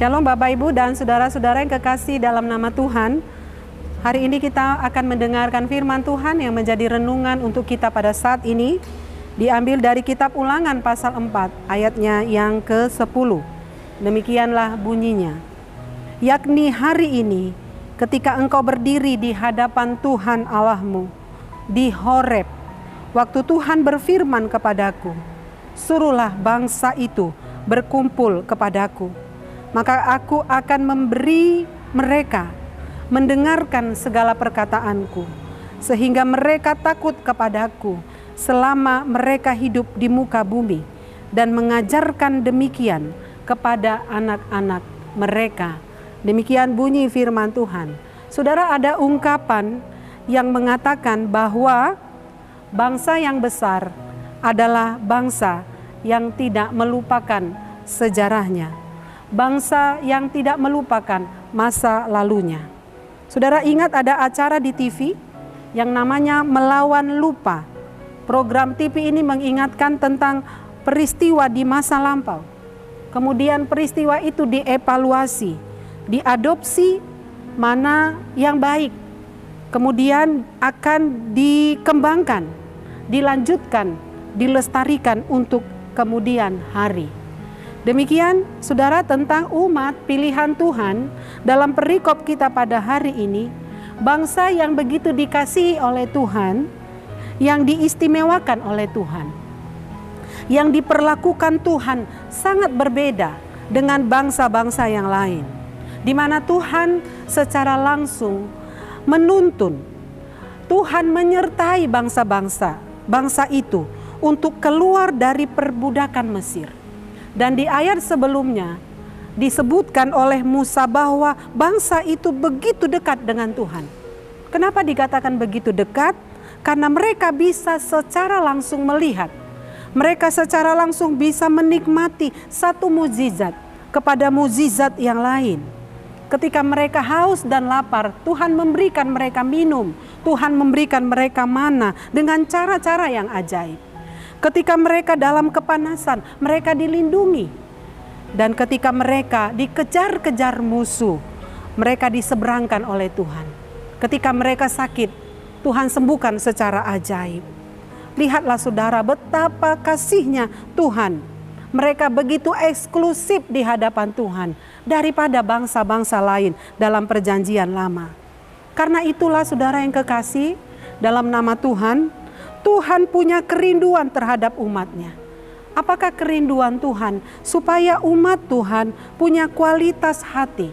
Shalom Bapak Ibu dan saudara-saudara yang kekasih dalam nama Tuhan. Hari ini kita akan mendengarkan firman Tuhan yang menjadi renungan untuk kita pada saat ini. Diambil dari kitab Ulangan pasal 4 ayatnya yang ke-10. Demikianlah bunyinya. Yakni hari ini ketika engkau berdiri di hadapan Tuhan Allahmu di Horeb, waktu Tuhan berfirman kepadaku, suruhlah bangsa itu berkumpul kepadaku. Maka aku akan memberi mereka mendengarkan segala perkataanku, sehingga mereka takut kepadaku selama mereka hidup di muka bumi, dan mengajarkan demikian kepada anak-anak mereka. Demikian bunyi firman Tuhan. Saudara, ada ungkapan yang mengatakan bahwa bangsa yang besar adalah bangsa yang tidak melupakan sejarahnya. Bangsa yang tidak melupakan masa lalunya. Saudara ingat ada acara di TV yang namanya Melawan Lupa. Program TV ini mengingatkan tentang peristiwa di masa lampau. Kemudian peristiwa itu dievaluasi, diadopsi mana yang baik. Kemudian akan dikembangkan, dilanjutkan, dilestarikan untuk kemudian hari. Demikian saudara tentang umat pilihan Tuhan dalam perikop kita pada hari ini. Bangsa yang begitu dikasihi oleh Tuhan, yang diistimewakan oleh Tuhan, yang diperlakukan Tuhan sangat berbeda dengan bangsa-bangsa yang lain, di mana Tuhan secara langsung menuntun, Tuhan menyertai bangsa itu untuk keluar dari perbudakan Mesir. Dan di ayat sebelumnya disebutkan oleh Musa bahwa bangsa itu begitu dekat dengan Tuhan. Kenapa dikatakan begitu dekat? Karena mereka bisa secara langsung melihat. Mereka secara langsung bisa menikmati satu mukjizat kepada mukjizat yang lain. Ketika mereka haus dan lapar, Tuhan memberikan mereka minum. Tuhan memberikan mereka mana dengan cara-cara yang ajaib. Ketika mereka dalam kepanasan, mereka dilindungi. Dan ketika mereka dikejar-kejar musuh, mereka diseberangkan oleh Tuhan. Ketika mereka sakit, Tuhan sembuhkan secara ajaib. Lihatlah saudara betapa kasihnya Tuhan. Mereka begitu eksklusif di hadapan Tuhan daripada bangsa-bangsa lain dalam perjanjian lama. Karena itulah saudara yang kekasih dalam nama Tuhan, Tuhan punya kerinduan terhadap umatnya. Apakah kerinduan Tuhan? Supaya umat Tuhan punya kualitas hati,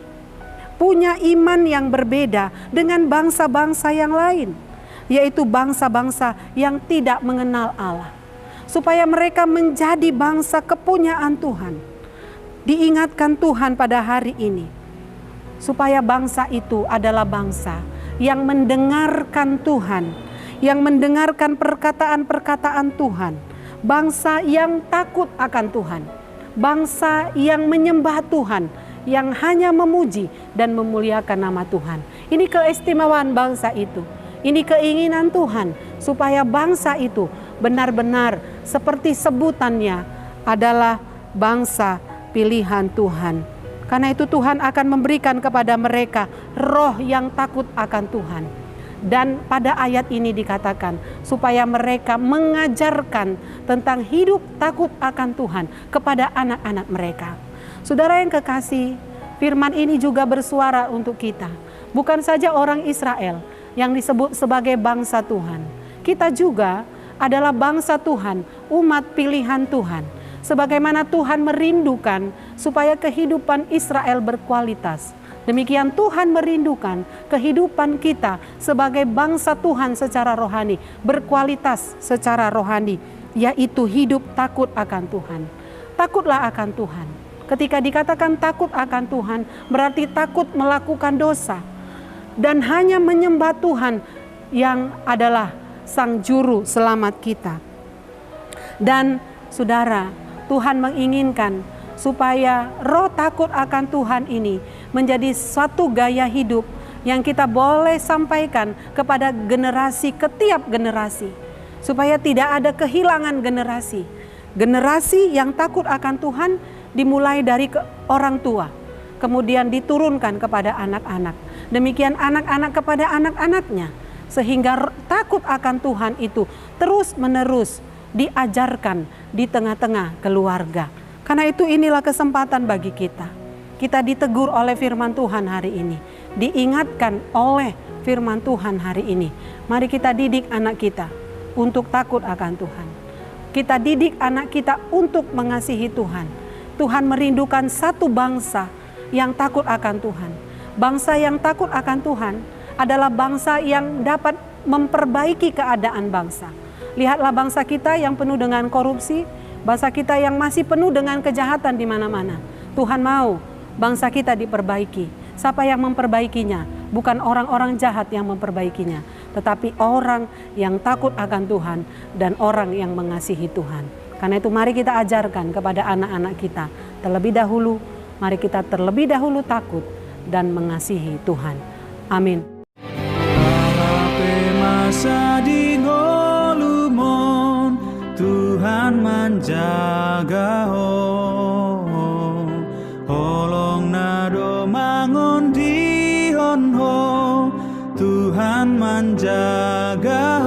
punya iman yang berbeda dengan bangsa-bangsa yang lain, yaitu bangsa-bangsa yang tidak mengenal Allah. Supaya mereka menjadi bangsa kepunyaan Tuhan. Diingatkan Tuhan pada hari ini, supaya bangsa itu adalah bangsa yang mendengarkan Tuhan, yang mendengarkan perkataan-perkataan Tuhan, bangsa yang takut akan Tuhan, bangsa yang menyembah Tuhan, yang hanya memuji dan memuliakan nama Tuhan. Ini keistimewaan bangsa itu, ini keinginan Tuhan, supaya bangsa itu benar-benar seperti sebutannya adalah bangsa pilihan Tuhan. Karena itu Tuhan akan memberikan kepada mereka roh yang takut akan Tuhan. Dan pada ayat ini dikatakan supaya mereka mengajarkan tentang hidup takut akan Tuhan kepada anak-anak mereka. Saudara yang kekasih, firman ini juga bersuara untuk kita. Bukan saja orang Israel yang disebut sebagai bangsa Tuhan. Kita juga adalah bangsa Tuhan, umat pilihan Tuhan. Sebagaimana Tuhan merindukan supaya kehidupan Israel berkualitas, demikian Tuhan merindukan kehidupan kita sebagai bangsa Tuhan secara rohani, berkualitas secara rohani, yaitu hidup takut akan Tuhan. Takutlah akan Tuhan. Ketika dikatakan takut akan Tuhan, berarti takut melakukan dosa. Dan hanya menyembah Tuhan yang adalah Sang Juru Selamat kita. Dan saudara, Tuhan menginginkan supaya roh takut akan Tuhan ini menjadi suatu gaya hidup yang kita boleh sampaikan kepada generasi ke tiap generasi, supaya tidak ada kehilangan generasi. Generasi yang takut akan Tuhan dimulai dari orang tua, kemudian diturunkan kepada anak-anak. Demikian anak-anak kepada anak-anaknya, sehingga takut akan Tuhan itu terus-menerus diajarkan di tengah-tengah keluarga. Karena itu inilah kesempatan bagi kita. Kita ditegur oleh firman Tuhan hari ini, diingatkan oleh firman Tuhan hari ini. Mari kita didik anak kita untuk takut akan Tuhan. Kita didik anak kita untuk mengasihi Tuhan. Tuhan merindukan satu bangsa yang takut akan Tuhan. Bangsa yang takut akan Tuhan adalah bangsa yang dapat memperbaiki keadaan bangsa. Lihatlah bangsa kita yang penuh dengan korupsi, bangsa kita yang masih penuh dengan kejahatan di mana-mana. Tuhan mau bangsa kita diperbaiki. Siapa yang memperbaikinya? Bukan orang-orang jahat yang memperbaikinya, tetapi orang yang takut akan Tuhan dan orang yang mengasihi Tuhan. Karena itu mari kita ajarkan kepada anak-anak kita terlebih dahulu, mari kita terlebih dahulu takut dan mengasihi Tuhan. Amin. Masa di golumon Tuhan menjaga holong nado mangon di honho Tuhan menjaga